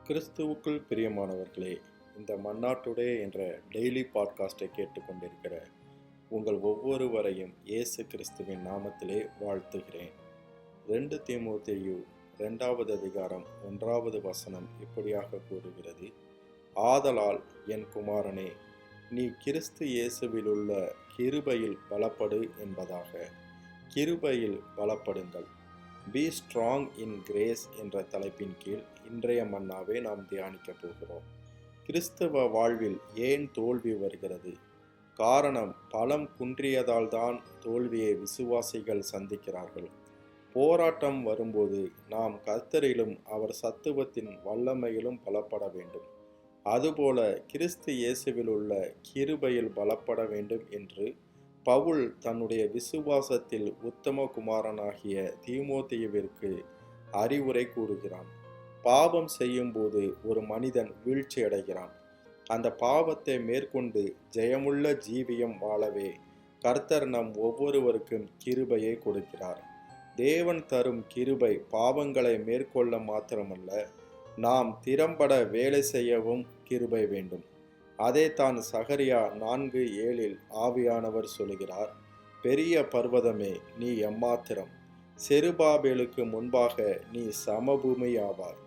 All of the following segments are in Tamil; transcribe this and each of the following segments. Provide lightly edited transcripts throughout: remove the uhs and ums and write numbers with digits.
கிறிஸ்துவுக்குள் பிரியமானவர்களே, இந்த மன்னா டுடே என்ற டெய்லி பாட்காஸ்டை கேட்டுக்கொண்டிருக்கிற உங்கள் ஒவ்வொருவரையும் இயேசு கிறிஸ்துவின் நாமத்திலே வாழ்த்துகிறேன். 2 தீமோத்தேயு 2வது அதிகாரம் 1வது வசனம் இப்படியாக கூறுகிறது: ஆதலால் என் குமாரனே, நீ கிறிஸ்து இயேசுவிலுள்ள கிருபையில் பலப்படு என்பதாக. கிருபையில் பலப்படுங்கள். பி ஸ்ட்ராங் இன் கிரேஸ் என்ற தலைப்பின் கீழ் இன்றைய மன்னாவை நாம் தியானிக்க போகிறோம். கிறிஸ்தவ வாழ்வில் ஏன் தோல்வி வருகிறது? காரணம், பலம் குன்றியதால் தான் தோல்வியை விசுவாசிகள் சந்திக்கிறார்கள். போராட்டம் வரும்போது நாம் கர்த்தரிலும் அவர் சத்துவத்தின் வல்லமையிலும் பலப்பட வேண்டும். அதுபோல கிறிஸ்து இயேசுவில் உள்ள கிருபையில் பலப்பட வேண்டும் என்று பவுல் தன்னுடைய விசுவாசத்தில் உத்தம குமாரனாகிய தீமோத்தேயுவிற்கு அறிவுரை கூறுகிறான். பாவம் செய்யும்போது ஒரு மனிதன் வீழ்ச்சி அடைகிறான். அந்த பாவத்தை மேற்கொண்டு ஜெயமுள்ள ஜீவியம் வாழவே கர்த்தர் நம் ஒவ்வொருவருக்கும் கிருபையை கொடுக்கிறார். தேவன் தரும் கிருபை பாவங்களை மேற்கொள்ள மாத்திரமல்ல, நாம் திறம்பட வேலை செய்யவும் கிருபை வேண்டும். அதே தான் சகரியா 4:7 ஆவியானவர் சொல்கிறார்: பெரிய பர்வதமே, நீ எம்மாத்திரம்? செருபாபேலுக்கு முன்பாக நீ சமபூமியாவாய்.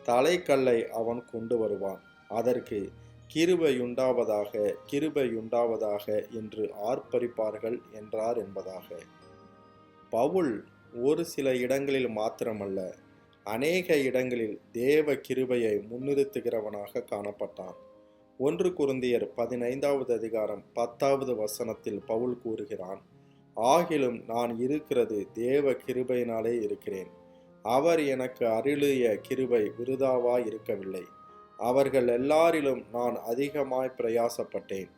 தலைக்கல்லை அவன் கொண்டு வருவான், அதற்கு கிருபையுண்டாவதாக கிருபையுண்டாவதாக என்று ஆர்ப்பரிப்பார்கள் என்றார் என்பதாக. பவுல் ஒரு சில இடங்களில் மாத்திரமல்ல, அநேக இடங்களில் தேவ கிருபையை முன்னிறுத்துகிறவனாக காணப்பட்டான். 1 கொரிந்தியர் 15வது அதிகாரம் 10வது வசனத்தில் பவுல் கூறுகிறான்: ஆகிலும் நான் இருக்கிறது தேவ கிருபையினாலே இருக்கிறேன். அவர் எனக்கு அருளிய கிருபை விருதாவாய் இருக்கவில்லை. அவர்கள் எல்லாரிலும் நான் அதிகமாய் பிரயாசப்பட்டேன்.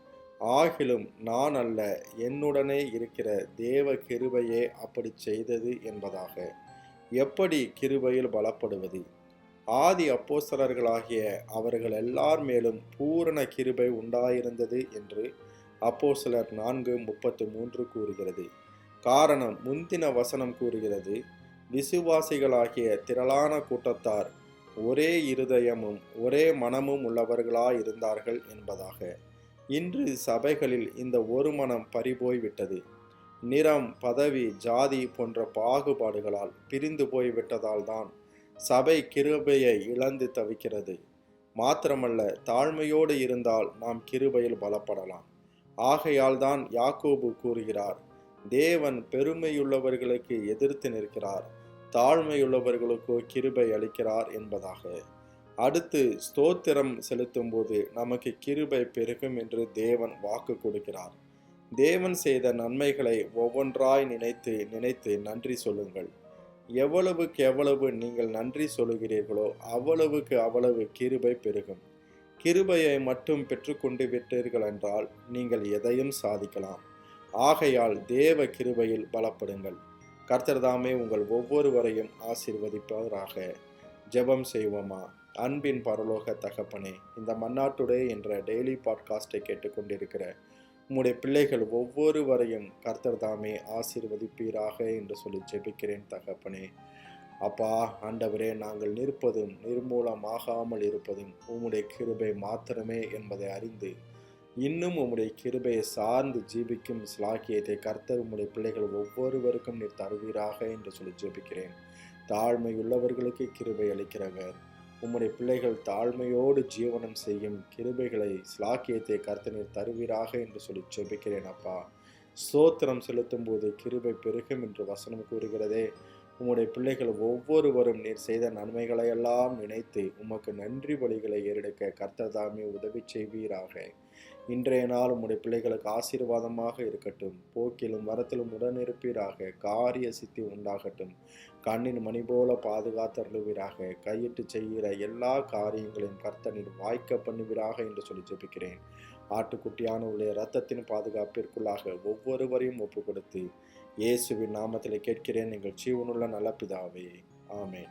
ஆகிலும் நான் அல்ல, என்னுடனே இருக்கிற தேவ கிருபையே அப்படி செய்தது என்பதாக. எப்படி கிருபையில் பலப்படுவது? ஆதி அப்போஸ்தலர்களாகிய அவர்கள் எல்லார் மேலும் பூரண கிருபை உண்டாயிருந்தது என்று அப்போஸ்தலர் 4:33 கூறுகிறது. காரணம், முந்தின வசனம் கூறுகிறது: விசுவாசிகளாகிய திரளான கூட்டத்தார் ஒரே இருதயமும் ஒரே மனமும் உள்ளவர்களாயிருந்தார்கள் என்பதாக. இன்று சபைகளில் இந்த ஒரு மனம் பறிபோய்விட்டது. நிறம், பதவி, ஜாதி போன்ற பாகுபாடுகளால் பிரிந்து போய்விட்டதால் தான் சபை கிருபையை இழந்து தவிக்கிறது. மாத்திரமல்ல, தாழ்மையோடு இருந்தால் நாம் கிருபையில் பலப்படலாம். ஆகையால் தான் யாக்கோபு கூறுகிறார்: தேவன் பெருமையுள்ளவர்களுக்கு எதிர்த்து நிற்கிறார், தாழ்மையுள்ளவர்களுக்கோ கிருபை அளிக்கிறார் என்பதாக. அடுத்து, ஸ்தோத்திரம் செலுத்தும் போது நமக்கு கிருபை பெருகும் என்று தேவன் வாக்கு கொடுக்கிறார். தேவன் செய்த நன்மைகளை ஒவ்வொன்றாய் நினைத்து நினைத்து நன்றி சொல்லுங்கள். எவ்வளவுக்கு எவ்வளவு நீங்கள் நன்றி சொல்லுகிறீர்களோ அவ்வளவுக்கு அவ்வளவு கிருபை பெருகும். கிருபையை மட்டும் பெற்றுக்கொண்டு விட்டீர்கள் என்றால் நீங்கள் எதையும் சாதிக்கலாம். ஆகையால் தேவ கிருபையில் பலப்படுங்கள். கர்த்தர் தாமே உங்கள் ஒவ்வொருவரையும் ஆசீர்வதிப்பவராக. ஜெபம் செய்வோமா? அன்பின் பரலோக தகப்பனே, இந்த மன்னா டுடே என்ற டெய்லி பாட்காஸ்டை கேட்டுக்கொண்டிருக்கிற உம்முடைய பிள்ளைகள் ஒவ்வொருவரையும் கர்த்தர் தாமே ஆசீர்வதிப்பீராக என்று சொல்லி ஜெபிக்கிறேன் தகப்பனே. அப்பா, ஆண்டவரே, நாங்கள் நிற்பதும் நிர்மூலமாகாமல் இருப்பதும் உம்முடைய கிருபை மாத்திரமே என்பதை அறிந்து இன்னும் உம்முடைய கிருபையை சார்ந்து ஜீவிக்கும் ஸ்லாக்கியத்தை கர்த்தர் உம்முடைய பிள்ளைகள் ஒவ்வொருவருக்கும் நீர் தருவீராக என்று சொல்லி ஜெபிக்கிறேன். தாழ்மையுள்ளவர்களுக்கு கிருபை அளிக்கிறவர், உம்முடைய பிள்ளைகள் தாழ்மையோடு ஜீவனம் செய்யும் கிருபைகளை ஸ்லாக்கியத்தை கர்த்தர் நீர் தருவீராக என்று சொல்லி ஜெபிக்கிறேன். அப்பா, ஸ்தோத்திரம் செலுத்தும் போது கிருபை பெருகும் என்று வசனம் கூறுகிறதே. உம்முடைய பிள்ளைகள் ஒவ்வொருவரும் நீர் செய்த நன்மைகளை எல்லாம் நினைத்து உமக்கு நன்றி பலிகளை ஏறெடுக்க கர்த்தர் தாமே உதவி செய்வீராக. இன்றைய நாள் உம்முடைய பிள்ளைகளுக்கு ஆசீர்வாதமாக இருக்கட்டும். போக்கிலும் வரத்திலும் உடனிருப்பீராக. காரிய சித்தி உண்டாகட்டும். கண்ணின் மணி போல பாதுகாத்தருளுவீராக. கையிட்டு செய்கிற எல்லா காரியங்களையும் கர்த்தர் நீர் வாய்க்க பண்ணுவீராக என்று சொல்லி ஜெபிக்கிறேன். ஆட்டுக்குட்டியான உள்ள இரத்தத்தின் பாதுகாப்பிற்குள்ளாக ஒவ்வொருவரையும் ஒப்பு கொடுத்து இயேசுவின் நாமத்தில் கேட்கிறேன் எங்கள் ஜீவனுள்ள நல்ல பிதாவே. ஆமென்.